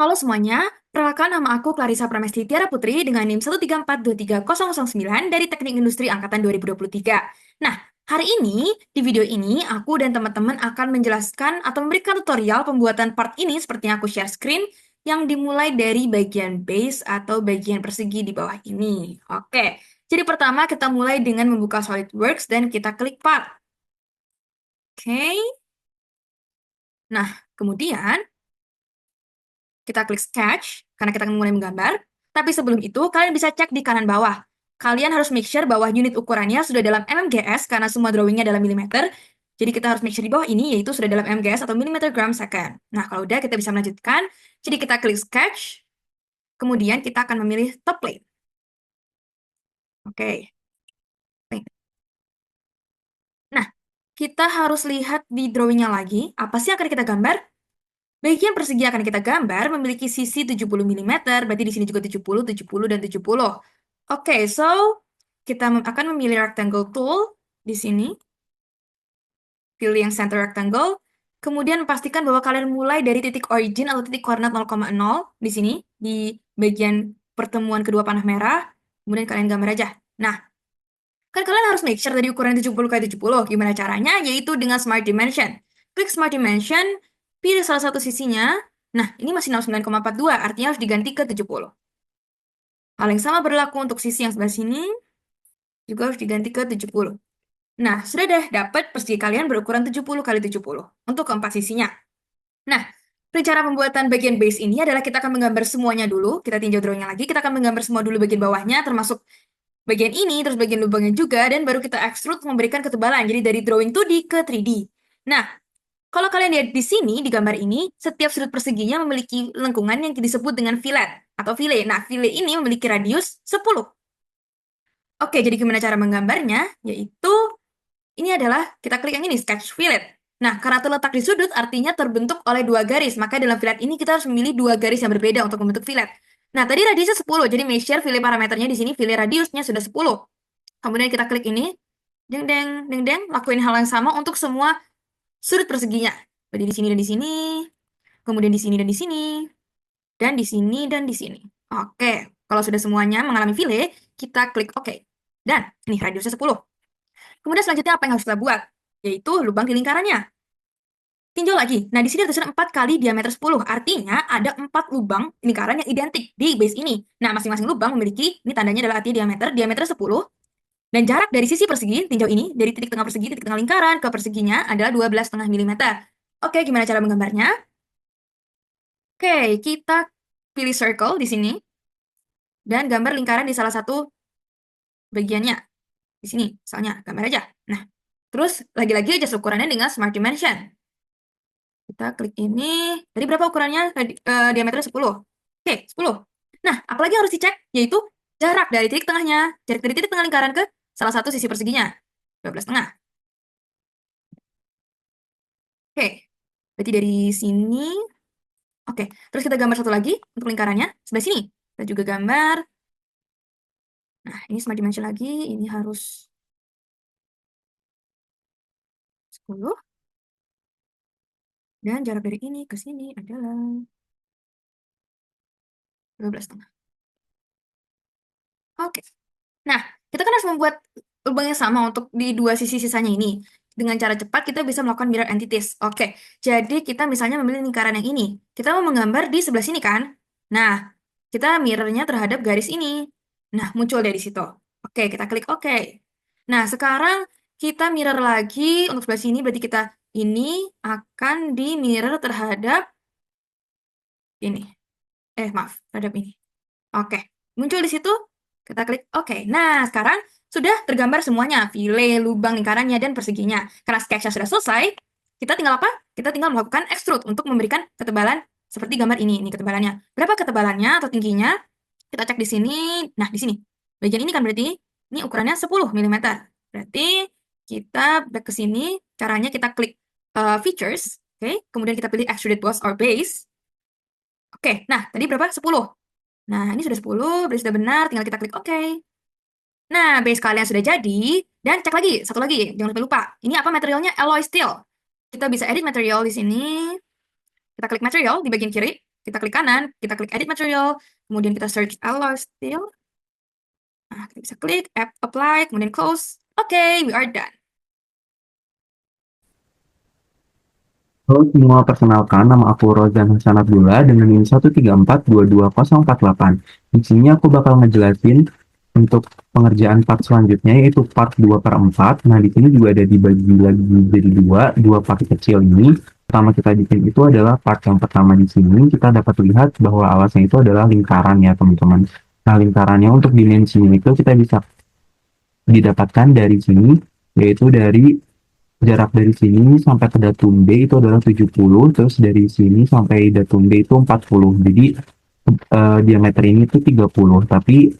Halo semuanya, perkenalkan nama aku Clarissa Pramesti Tiara Putri dengan NIM 134230009 dari Teknik Industri Angkatan 2023. Nah, hari ini, di video ini, aku dan teman-teman akan menjelaskan atau memberikan tutorial pembuatan part ini seperti yang aku share screen, yang dimulai dari bagian base atau bagian persegi di bawah ini. Oke, jadi pertama kita mulai dengan membuka SolidWorks dan kita klik part. Oke, nah kemudian kita klik sketch, karena kita akan mulai menggambar. Tapi sebelum itu, kalian bisa cek di kanan bawah. Kalian harus make sure bahwa unit ukurannya sudah dalam mmgs, karena semua drawingnya dalam milimeter. Jadi kita harus make sure di bawah ini, yaitu sudah dalam mgs atau millimeter gram second. Nah, kalau udah, kita bisa melanjutkan. Jadi kita klik sketch, kemudian kita akan memilih top plate. Oke. Nah, kita harus lihat di drawingnya lagi, apa sih yang akan kita gambar? Bagian persegi yang akan kita gambar memiliki sisi 70 mm, berarti di sini juga 70, 70, dan 70. Oke, so kita akan memilih rectangle tool di sini. Pilih yang center rectangle. Kemudian pastikan bahwa kalian mulai dari titik origin atau titik koordinat 0,0 di sini, di bagian pertemuan kedua panah merah. Kemudian kalian gambar aja. Nah, kan kalian harus make sure tadi ukuran 70 kali 70. Gimana caranya? Yaitu dengan Smart Dimension. Klik Smart Dimension, pilih salah satu sisinya. Nah, ini masih 69,42, artinya harus diganti ke 70. Hal yang sama berlaku untuk sisi yang sebelah sini, juga harus diganti ke 70. Nah, sudah deh dapat persegi kalian berukuran 70 kali 70 untuk keempat sisinya. Nah, rencana pembuatan bagian base ini adalah kita akan menggambar semuanya dulu. Kita tinjau drawingnya lagi, kita akan menggambar semua dulu bagian bawahnya, termasuk bagian ini, terus bagian lubangnya juga, dan baru kita extrude memberikan ketebalan. Jadi dari drawing 2D ke 3D. Nah, kalau kalian lihat di sini, di gambar ini, setiap sudut perseginya memiliki lengkungan yang disebut dengan fillet atau fillet. Nah, fillet ini memiliki radius 10. Oke, jadi gimana cara menggambarnya? Yaitu, ini adalah, kita klik yang ini, sketch fillet. Nah, karena terletak di sudut, artinya terbentuk oleh dua garis. Maka dalam fillet ini kita harus memilih dua garis yang berbeda untuk membentuk fillet. Nah, tadi radiusnya 10, jadi measure fillet parameternya di sini, fillet radiusnya sudah 10. Kemudian kita klik ini, deng deng deng deng, lakuin hal yang sama untuk semua sudut perseginya. Jadi di sini dan di sini, kemudian di sini dan di sini, dan di sini dan di sini. Oke, kalau sudah semuanya mengalami fillet, kita klik OK. Dan ini radiusnya 10. Kemudian selanjutnya apa yang harus kita buat? Yaitu lubang di lingkarannya. Tinjau lagi. Nah, di sini ada tulisan 4 kali diameter 10. Artinya ada 4 lubang lingkaran yang identik di base ini. Nah, masing-masing lubang memiliki, ini tandanya adalah arti diameter 10. Dan jarak dari sisi persegi, tinjau ini, dari titik tengah persegi, titik tengah lingkaran ke perseginya adalah 12,5 mm. Oke, gimana cara menggambarnya? Oke, kita pilih circle di sini, dan gambar lingkaran di salah satu bagiannya. Di sini, misalnya, gambar aja. Nah, terus lagi-lagi adjust ukurannya dengan Smart Dimension. Kita klik ini. Tadi berapa ukurannya? Diameternya 10. Oke, 10. Nah, apalagi harus dicek, yaitu jarak dari titik tengahnya. Jarak dari titik tengah lingkaran ke salah satu sisi perseginya. 12,5. Oke, berarti dari sini. Oke, terus kita gambar satu lagi untuk lingkarannya. Sebelah sini. Kita juga gambar. Nah, ini Smart Dimension lagi. Ini harus 10. Dan jarak dari ini ke sini adalah 12,5. Oke. Nah, kita kan harus membuat lubang yang sama untuk di dua sisi sisanya ini. Dengan cara cepat, kita bisa melakukan mirror entities. Oke, jadi kita misalnya memilih lingkaran yang ini. Kita mau menggambar di sebelah sini kan? Nah, kita mirrornya terhadap garis ini. Nah, muncul dari situ. Oke, kita klik OK. Nah, sekarang kita mirror lagi untuk sebelah sini, berarti kita ini akan di mirror terhadap ini. Maaf, terhadap ini. Oke, muncul di situ, kita klik OK. Nah, sekarang sudah tergambar semuanya, fillet, lubang lingkarannya, dan perseginya. Karena sketch-nya sudah selesai, kita tinggal apa? Kita tinggal melakukan extrude untuk memberikan ketebalan seperti gambar ini. Ini ketebalannya. Berapa ketebalannya atau tingginya? Kita cek di sini. Nah, di sini. Bagian ini kan berarti ini ukurannya 10 mm. Berarti kita back ke sini. Caranya kita klik features. Oke, kemudian kita pilih extruded boss or base. Oke, nah tadi berapa? 10. Nah, ini sudah 10, berarti sudah benar, tinggal kita klik OK. Nah, base kalian sudah jadi, dan cek lagi, satu lagi, jangan lupa. Ini apa materialnya? Alloy steel. Kita bisa edit material di sini. Kita klik material di bagian kiri. Kita klik kanan, kita klik edit material, kemudian kita search alloy steel. Nah, kita bisa klik, apply, kemudian close. Oke, we are done. Halo semua, perkenalkan nama aku Rozan Hasan Abdullah dengan NIM 134222048. Di sini aku bakal ngejelasin untuk pengerjaan part selanjutnya yaitu part 2 per 4. Nah, di sini juga ada dibagi lagi jadi dua part kecil ini. Pertama kita bikin itu adalah part yang pertama di sini. Kita dapat lihat bahwa alasnya itu adalah lingkaran ya, teman-teman. Nah, lingkarannya untuk dimensinya itu kita bisa didapatkan dari sini, yaitu dari jarak dari sini sampai ke datum B itu adalah 70, terus dari sini sampai datum B itu 40. Jadi diameter ini itu 30, tapi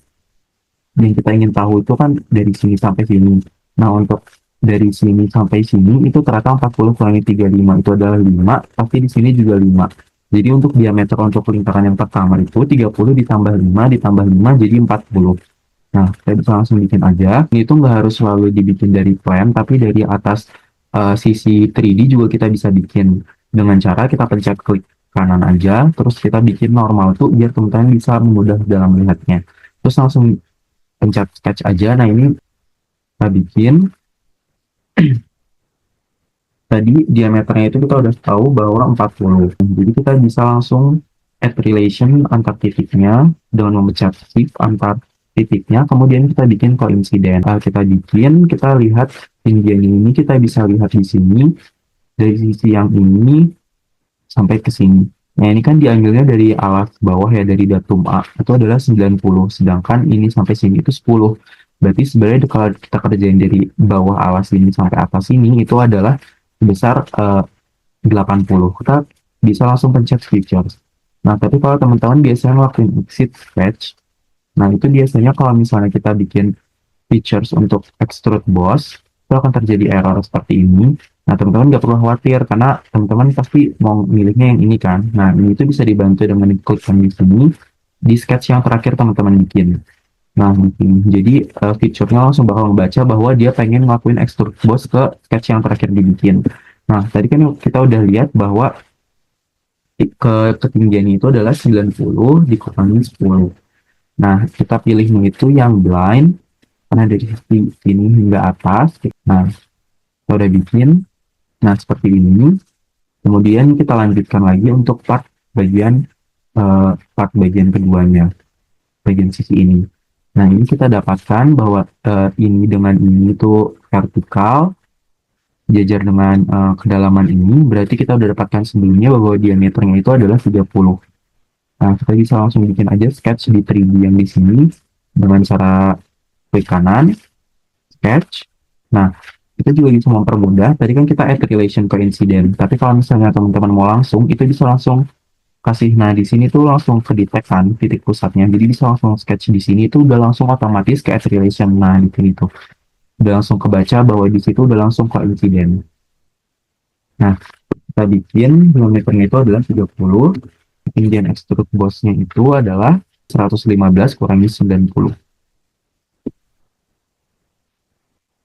yang kita ingin tahu itu kan dari sini sampai sini. Nah, untuk dari sini sampai sini itu ternyata 40 kurangi 35 itu adalah 5, tapi di sini juga 5. Jadi untuk diameter untuk lingkaran yang pertama itu 30 ditambah 5 ditambah 5 jadi 40. Nah, kita bisa langsung bikin aja. Ini tuh nggak harus selalu dibikin dari plan, tapi dari atas sisi 3D juga kita bisa bikin dengan cara kita pencet klik kanan aja, terus kita bikin normal tuh biar teman-teman bisa mudah dalam melihatnya. Terus langsung pencet sketch aja. Nah, ini kita bikin. Tadi diameternya itu kita udah tahu bahwa 40. Jadi kita bisa langsung add relation antar titiknya dengan memencet shift antar titiknya. Kemudian kita bikin coincident. Kita lihat tinggian ini kita bisa lihat di sini dari sisi yang ini sampai ke sini. Nah, ini kan diambilnya dari alas bawah ya, dari datum A itu adalah 90, sedangkan ini sampai sini itu 10. Berarti sebenarnya kalau kita kerjain dari bawah alas ini sampai atas ini itu adalah sebesar 80. Kita bisa langsung pencet features. Nah, tapi kalau teman-teman biasanya ngelakuin exit sketch, nah itu biasanya kalau misalnya kita bikin features untuk extrude boss, itu akan terjadi error seperti ini. Nah, teman-teman nggak perlu khawatir, karena teman-teman pasti mau milihnya yang ini kan. Nah, ini itu bisa dibantu dengan klik di sini, di sketch yang terakhir teman-teman bikin. Nah, jadi feature-nya langsung bakal membaca bahwa dia pengen ngelakuin extrude boss ke sketch yang terakhir dibikin. Nah, tadi kan kita udah lihat bahwa ketinggiannya itu adalah 90 dikurangi 10. Nah, kita pilihnya itu yang blind, karena dari sisi sini hingga atas. Nah, kita udah bikin. Nah, seperti ini. Kemudian kita lanjutkan lagi untuk part bagian keduanya, bagian sisi ini. Nah, ini kita dapatkan bahwa ini dengan ini itu vertikal, jajar dengan kedalaman ini, berarti kita udah dapatkan sebelumnya bahwa diameternya itu adalah 30. Nah, kita bisa langsung bikin aja sketch di 3D yang di sini dengan cara klik kanan, sketch. Nah, kita juga bisa mempermudah. Tadi kan kita add relation coincident, tapi kalau misalnya teman-teman mau langsung, itu bisa langsung kasih. Nah, di sini tuh langsung ke detect kan titik pusatnya. Jadi bisa langsung sketch di sini itu udah langsung otomatis ke add relation. Nah, di sini tuh udah langsung kebaca bahwa di situ udah langsung coincident. Nah, kita bikin diameternya itu adalah 30. Ketinggian extrude boss-nya itu adalah 115 kurangi 90.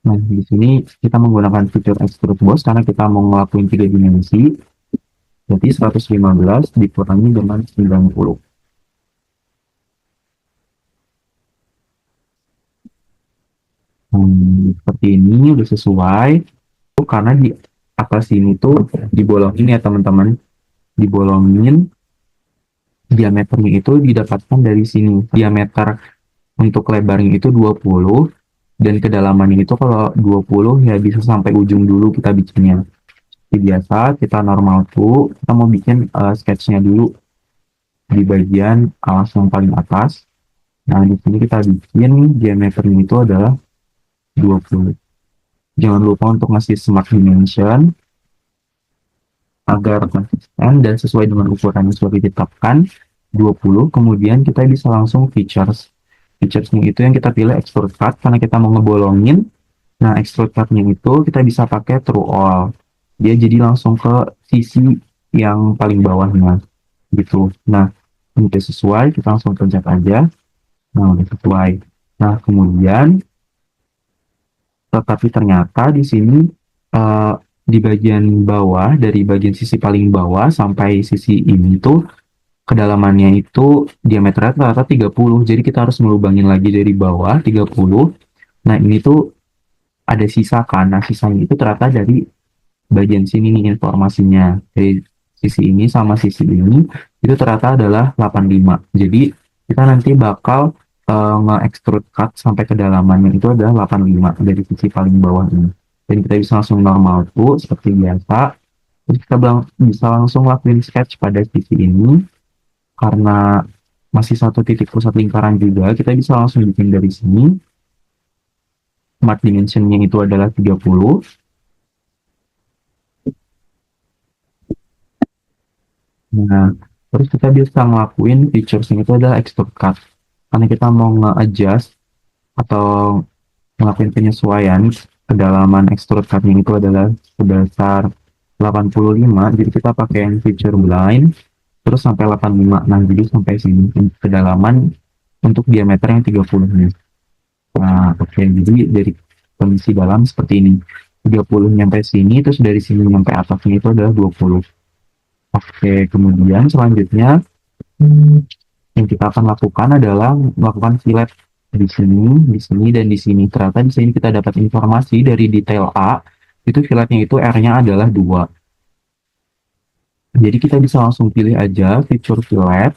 Nah, di sini kita menggunakan fitur extrude boss karena kita mau ngelakuin 3 dimensi. Jadi 115 dikurangi dengan 90. Seperti ini udah sesuai. Karena di atas ini tuh dibolongin ya teman-teman. Dibolongin, diameternya itu didapatkan dari sini. Diameter untuk lebarnya itu 20, dan kedalamannya itu kalau 20 ya bisa sampai ujung dulu kita bikinnya. Seperti biasa, kita normal tuh, kita mau bikin sketchnya dulu di bagian alas yang paling atas. Nah, di sini kita bikin diameternya itu adalah 20. Jangan lupa untuk ngasih smart dimension agar konsisten dan sesuai dengan ukuran yang sudah ditetapkan 20. Kemudian kita bisa langsung features. Featuresnya itu yang kita pilih extrude cut karena kita mau ngebolongin. Nah, extrude cut-nya itu kita bisa pakai true all. Dia jadi langsung ke sisi yang paling bawahnya gitu. Nah, ini udah sesuai, kita langsung pencet aja. Nah, udah sesuai. Nah, kemudian tetapi ternyata di sini di bagian bawah, dari bagian sisi paling bawah sampai sisi ini tuh kedalamannya itu diameternya rata-rata 30. Jadi kita harus ngelubangin lagi dari bawah 30. Nah, ini tuh ada sisa kan. Nah, sisanya itu ternyata dari bagian sini nih informasinya. Dari sisi ini sama sisi ini itu ternyata adalah 85. Jadi kita nanti bakal nge-extrude cut sampai kedalamannya itu adalah 85 dari sisi paling bawah ini. Dan kita bisa langsung normal tuh seperti biasa. Terus kita bisa langsung lakuin sketch pada sisi ini karena masih satu titik pusat lingkaran juga, kita bisa langsung bikin dari sini. Smart dimensionnya itu adalah 30. Nah, terus kita bisa ngelakuin features yang itu adalah extrude cut. Karena kita mau nge-adjust atau ngelakuin penyesuaian kedalaman extrude cutnya itu adalah sebesar 85, jadi kita pakai yang feature blind, terus sampai 85. Nah, jadi sampai sini kedalaman untuk diameter yang 30 nih. Nah, oke, jadi dari kondisi dalam seperti ini. 30 nyampe sini, terus dari sini nyampe atasnya itu adalah 20. Oke, kemudian selanjutnya yang kita akan lakukan adalah melakukan fillet di sini, dan di sini. Ternyata di sini kita dapat informasi dari detail A, itu filletnya itu R-nya adalah 2. Jadi kita bisa langsung pilih aja feature fillet.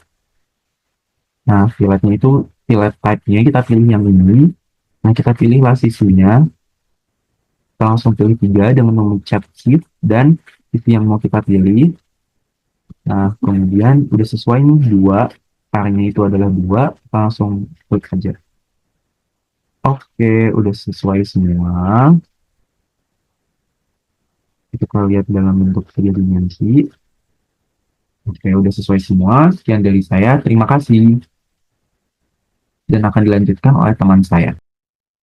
Nah, filletnya itu fillet type-nya kita pilih yang ini. Nah, kita pilihlah sisinya. Kita langsung pilih 3 dengan memencet shift dan sisi yang mau kita pilih. Nah, kemudian udah sesuai nih 2, R-nya itu adalah 2, kita langsung klik aja. Oke, udah sesuai semua. Kita lihat dalam bentuk 3 dimensi. Oke, udah sesuai semua. Sekian dari saya. Terima kasih. Dan akan dilanjutkan oleh teman saya.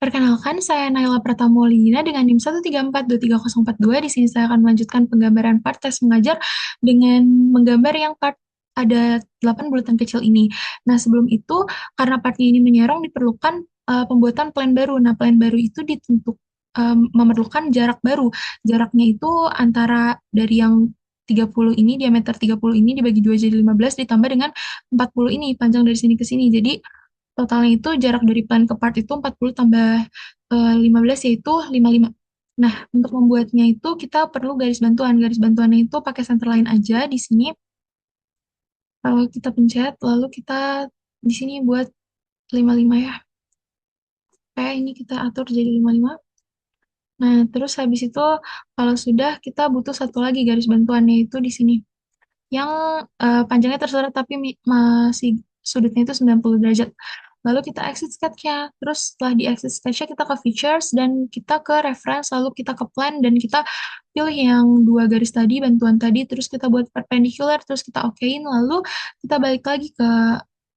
Perkenalkan, saya Naila Pratamolina dengan NIM 1342302. Di sini saya akan melanjutkan penggambaran part tes mengajar dengan menggambar yang part ada 8 bulatan kecil ini. Nah, sebelum itu, karena partnya ini menyerong, diperlukan pembuatan plan baru. Nah, plan baru itu memerlukan jarak baru. Jaraknya itu antara dari yang 30 ini, diameter 30 ini dibagi 2 jadi 15, ditambah dengan 40 ini, panjang dari sini ke sini. Jadi, totalnya itu jarak dari plan ke part itu 40 tambah 15 yaitu 55. Nah, untuk membuatnya itu kita perlu garis bantuan. Garis bantuannya itu pakai center line aja di sini. Kalau kita pencet, lalu kita di sini buat 55 ya. Oke, ini kita atur jadi 55. Nah, terus habis itu kalau sudah kita butuh satu lagi garis bantuannya itu di sini. Yang panjangnya terserah tapi masih sudutnya itu 90 derajat. Lalu kita exit sketch-nya. Terus setelah di exit sketch-nya kita ke features dan kita ke reference, lalu kita ke plan dan kita pilih yang 2 garis tadi, bantuan tadi, terus kita buat perpendicular, terus kita okein, lalu kita balik lagi ke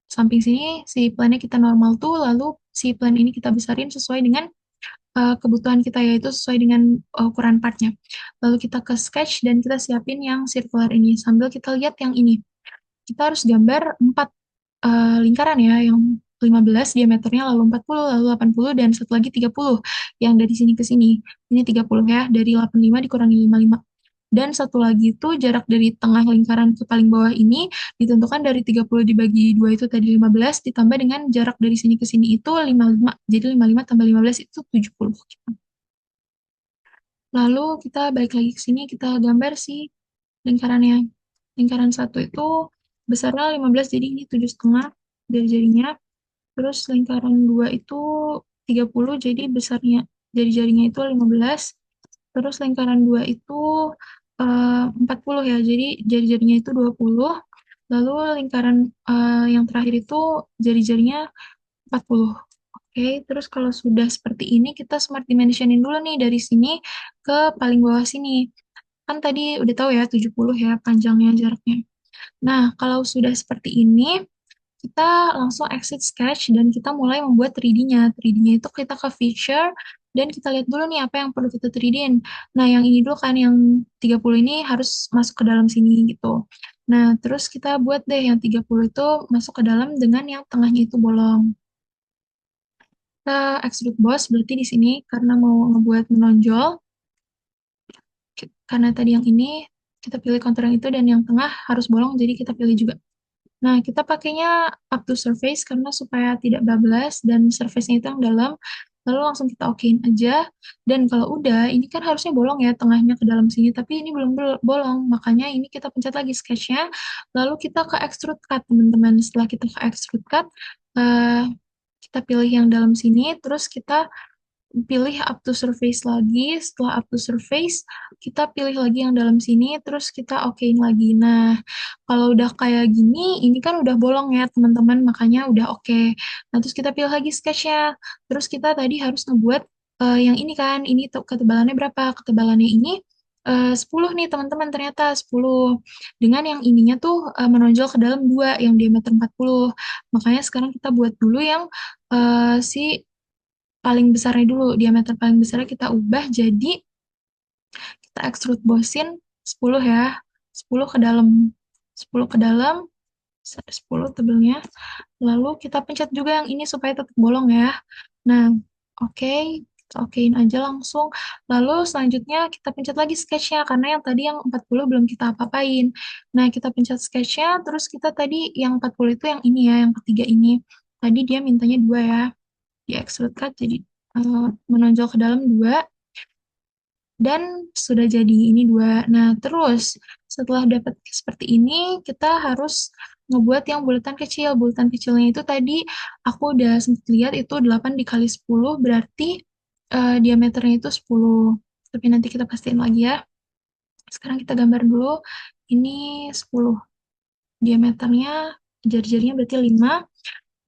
samping sini, si plan-nya kita normal tuh, lalu si plan ini kita besarin sesuai dengan kebutuhan kita, yaitu sesuai dengan ukuran partnya. Lalu kita ke sketch dan kita siapin yang circular ini. Sambil kita lihat yang ini. Kita harus gambar 4 lingkaran ya, yang 15 diameternya, lalu 40, lalu 80, dan satu lagi 30. Yang dari sini ke sini. Ini 30 ya, dari 85 dikurangi 55. Dan satu lagi itu jarak dari tengah lingkaran ke paling bawah ini ditentukan dari 30 dibagi 2 itu tadi 15, ditambah dengan jarak dari sini ke sini itu 55. Jadi 55 tambah 15 itu 70. Lalu kita balik lagi ke sini, kita gambar si lingkarannya. Lingkaran satu itu besarnya 15, jadi ini 7,5 dari jarinya. Terus lingkaran 2 itu 30, jadi besarnya jari-jarinya itu 15. Terus lingkaran 2 itu 40 ya, jadi jari-jarinya itu 20. Lalu lingkaran yang terakhir itu jari-jarinya 40. Oke, terus kalau sudah seperti ini, kita smart dimensionin dulu nih dari sini ke paling bawah sini. Kan tadi udah tahu ya, 70 ya panjangnya jaraknya. Nah, kalau sudah seperti ini, kita langsung exit sketch dan kita mulai membuat 3D-nya. 3D-nya itu kita ke feature dan kita lihat dulu nih apa yang perlu kita 3D-in. Nah, yang ini dulu kan yang 30 ini harus masuk ke dalam sini gitu. Nah, terus kita buat deh yang 30 itu masuk ke dalam dengan yang tengahnya itu bolong. Kita extrude boss berarti di sini karena mau ngebuat menonjol. Karena tadi yang ini kita pilih kontur yang itu dan yang tengah harus bolong jadi kita pilih juga. Nah, kita pakainya up to surface karena supaya tidak bablas dan surface-nya itu yang dalam. Lalu langsung kita okein aja. Dan kalau udah, ini kan harusnya bolong ya tengahnya ke dalam sini, tapi ini belum bolong. Makanya ini kita pencet lagi sketch-nya. Lalu kita ke extrude cut, teman-teman. Setelah kita ke extrude cut, eh, kita pilih yang dalam sini, terus kita pilih up to surface lagi. Setelah up to surface, kita pilih lagi yang dalam sini, terus kita okein lagi. Nah, kalau udah kayak gini, ini kan udah bolong ya, teman-teman, makanya udah oke. Nah, terus kita pilih lagi sketch-nya. Terus kita tadi harus ngebuat yang ini kan, ini tuh ketebalannya berapa? Ketebalannya ini 10 nih, teman-teman, ternyata 10. Dengan yang ininya tuh menonjol ke dalam 2, yang diameter 40. Makanya sekarang kita buat dulu yang si paling besarnya dulu, diameter paling besarnya kita ubah jadi kita extrude bosin 10 ya, 10 ke dalam, 10 ke dalam, 10 tebelnya, lalu kita pencet juga yang ini supaya tetap bolong ya. Nah, oke, kita okein aja langsung, lalu selanjutnya kita pencet lagi sketch-nya, karena yang tadi yang 40 belum kita apa-apain. Nah, kita pencet sketch-nya, terus kita tadi yang 40 itu yang ini ya, yang ketiga ini. Tadi dia mintanya 2 ya, di extrude cut jadi menonjol ke dalam 2 dan sudah jadi ini 2. Nah, terus setelah dapat seperti ini, kita harus ngebuat yang bulatan kecil. Bulatan kecilnya itu tadi aku udah sempat lihat itu 8 dikali 10 berarti diameternya itu 10. Tapi nanti kita pastiin lagi ya. Sekarang kita gambar dulu. Ini 10. Diameternya, jari-jarinya berarti 5.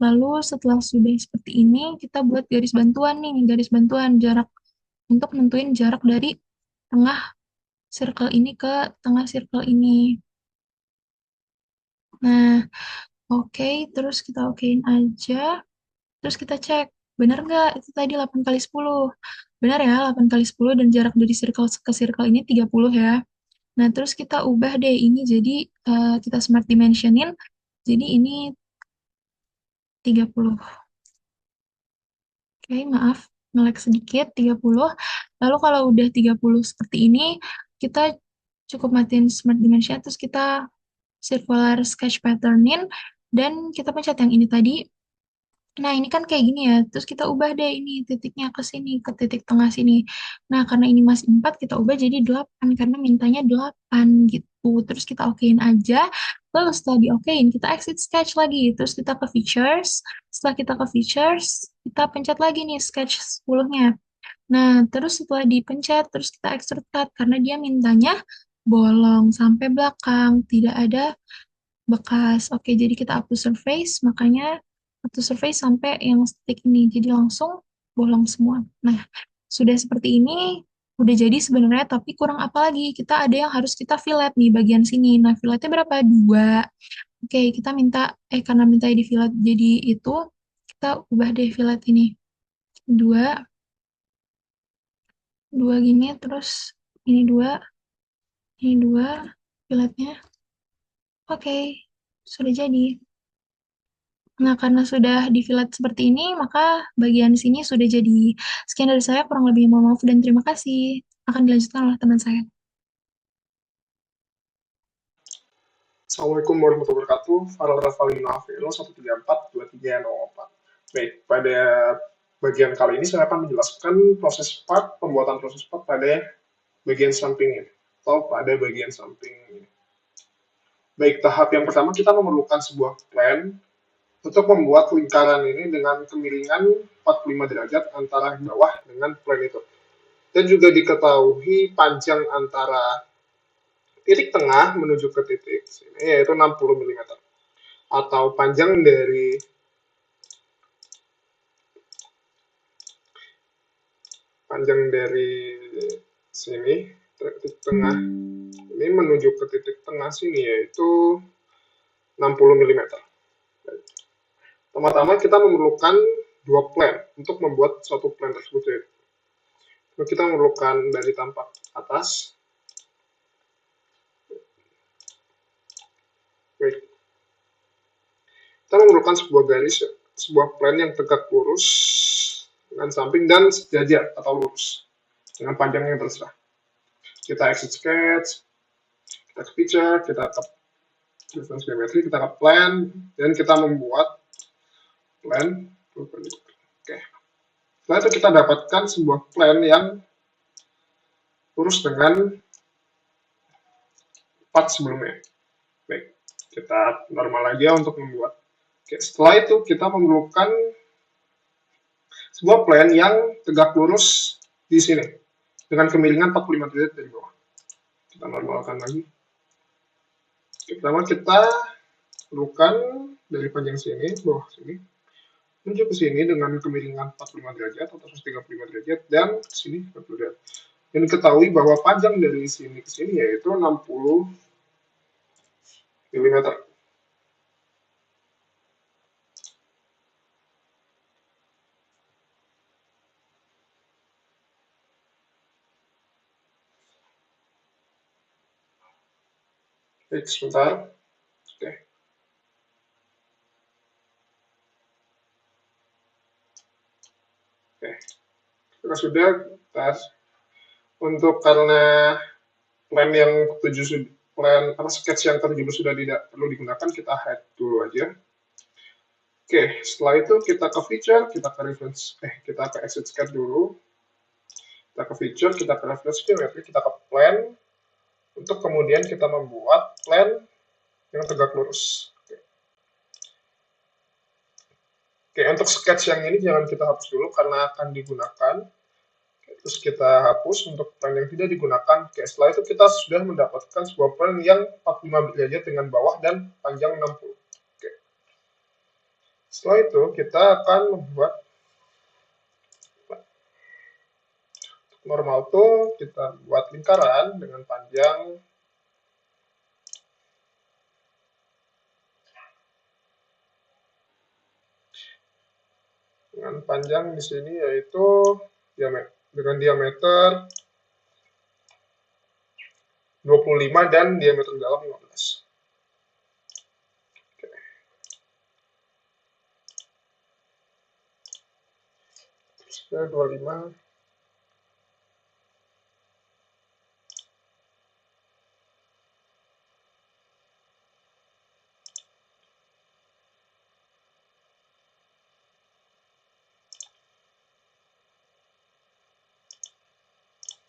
Lalu setelah sudah seperti ini, kita buat garis bantuan nih, garis bantuan jarak untuk nentuin jarak dari tengah circle ini ke tengah circle ini. Nah, oke, terus kita okein aja. Terus kita cek, benar nggak itu tadi 8 kali 10? Benar ya, 8 kali 10 dan jarak dari circle ke circle ini 30 ya. Nah, terus kita ubah deh ini jadi kita smart dimensionin. Jadi ini 30. Oke, maaf, nge-lag sedikit, 30. Lalu kalau udah 30 seperti ini, kita cukup matiin Smart Dimension, terus kita circular sketch patternin, dan kita pencet yang ini tadi. Nah, ini kan kayak gini ya, terus kita ubah deh ini titiknya ke sini, ke titik tengah sini. Nah, karena ini masih 4, kita ubah jadi 8, karena mintanya 8 gitu. Terus kita okein aja, lalu setelah di-okein, kita exit sketch lagi. Terus kita ke features, setelah kita ke features, kita pencet lagi nih sketch 10-nya. Nah, terus setelah dipencet, terus kita extrude cut, karena dia mintanya bolong sampai belakang, tidak ada bekas. Oke, jadi kita up to surface, makanya up to surface sampai yang stick ini. Jadi langsung bolong semua. Nah, sudah seperti ini, udah jadi sebenarnya, tapi kurang apa lagi? Kita ada yang harus kita fillet nih bagian sini. Nah, filletnya berapa? 2. Oke, kita minta, karena minta di fillet jadi itu, kita ubah deh fillet ini. 2, 2 gini, terus ini 2, filletnya. Oke, sudah jadi. Nah, karena sudah di-fillet seperti ini, maka bagian sini sudah jadi. Sekian dari saya, kurang lebih mohon maaf dan terima kasih. Akan dilanjutkan oleh teman saya. Assalamualaikum warahmatullahi wabarakatuh. Farel Ravalino Avelo 1342304. Baik, pada bagian kali ini saya akan menjelaskan pembuatan proses part pada bagian samping ini, atau pada bagian samping ini. Baik, tahap yang pertama kita memerlukan sebuah plan untuk membuat lingkaran ini dengan kemiringan 45 derajat antara bawah dengan plan itu. Dan juga diketahui panjang antara titik tengah menuju ke titik sini yaitu 60 mm, atau panjang dari sini titik tengah ini menuju ke titik tengah sini yaitu 60 mm. Pertama-tama kita memerlukan 2 plan untuk membuat suatu plan tersebut, yaitu kita memerlukan dari tampak atas. Baik. Kita memerlukan sebuah plan yang tegak lurus dengan samping dan sejajar atau lurus dengan panjang yang terserah. Kita exit sketch, kita ke picture, kita ke reference geometry, kita ke plan, dan kita membuat plan. Oke. Setelah itu kita dapatkan sebuah plan yang lurus dengan part sebelumnya. Baik, kita normal aja untuk membuat. Oke, setelah itu kita memerlukan sebuah plan yang tegak lurus di sini dengan kemiringan 45 derajat dari bawah. Kita normalkan lagi. Oke, pertama kita perlukan dari panjang sini, bawah sini, menuju ke sini dengan kemiringan 45 derajat atau 135 derajat, dan ke sini 40 derajat. Dan diketahui bahwa panjang dari sini ke sini yaitu 60 mm. Baik, sebentar. Oke. Oke. Kita sudah tes. Untuk karena plan yang ketujuh plan apa sketch yang ketujuh sudah tidak perlu digunakan, kita hide dulu aja. Oke, setelah itu kita ke feature, kita ke reference, kita ke exit sketch dulu. Kita ke feature, kita ke reference geometry, kita ke plan, untuk kemudian kita membuat plan yang tegak lurus. Oke, untuk sketch yang ini jangan kita hapus dulu karena akan digunakan. Terus kita hapus untuk plan yang tidak digunakan. Oke, setelah itu kita sudah mendapatkan sebuah plan yang 45 derajat dengan bawah dan panjang 60. Oke. Setelah itu kita akan membuat normal tool, kita buat lingkaran dengan panjang di sini yaitu dengan diameter 25 dan diameter dalam 15. Oke. Sudah 25.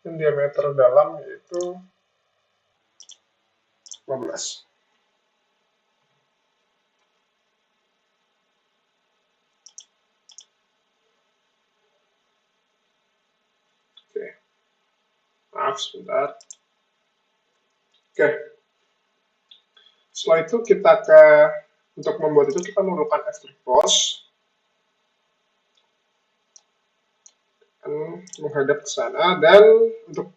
Dan diameter dalam yaitu 15. Oke. Maaf sebentar. Oke. Setelah itu kita untuk membuat itu kita memerlukan extrude boss. Menghadap ke sana, dan untuk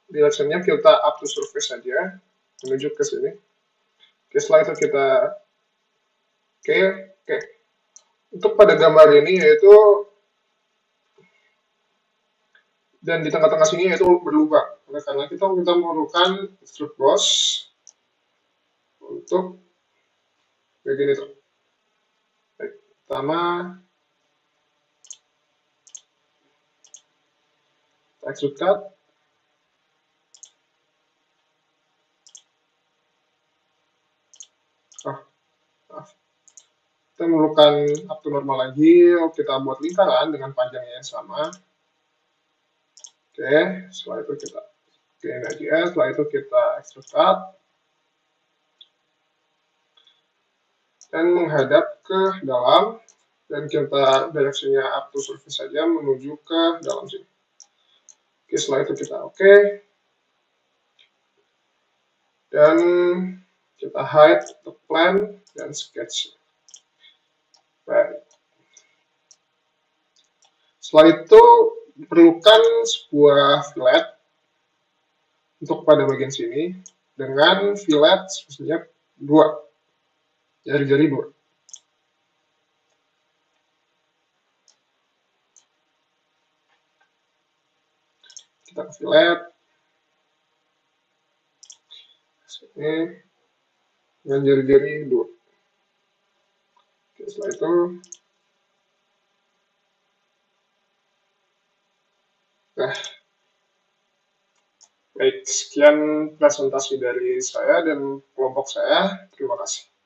directionnya kita up to surface saja, menuju ke sini. Oke, setelah itu kita oke. Untuk pada gambar ini yaitu dan di tengah-tengah sini yaitu berlubang. Oleh karena kita memerlukan extrude boss untuk bagian itu. Baik, pertama extrude cut. Maaf. Kita memerlukan up to normal lagi, kita buat lingkaran dengan panjangnya yang sama. Oke, setelah itu kita aja, setelah itu kita extrude cut dan menghadap ke dalam, dan kita directionnya up to surface saja menuju ke dalam sini. Oke, setelah itu kita oke. Dan kita hide the plan dan sketch. Baik. Setelah itu diperlukan sebuah fillet untuk pada bagian sini dengan fillet sebenarnya 2 jari-jari 2. Kita ke fillet sini dengan jari-jari 2. Oke, setelah itu Baik, sekian presentasi dari saya dan kelompok saya. Terima kasih.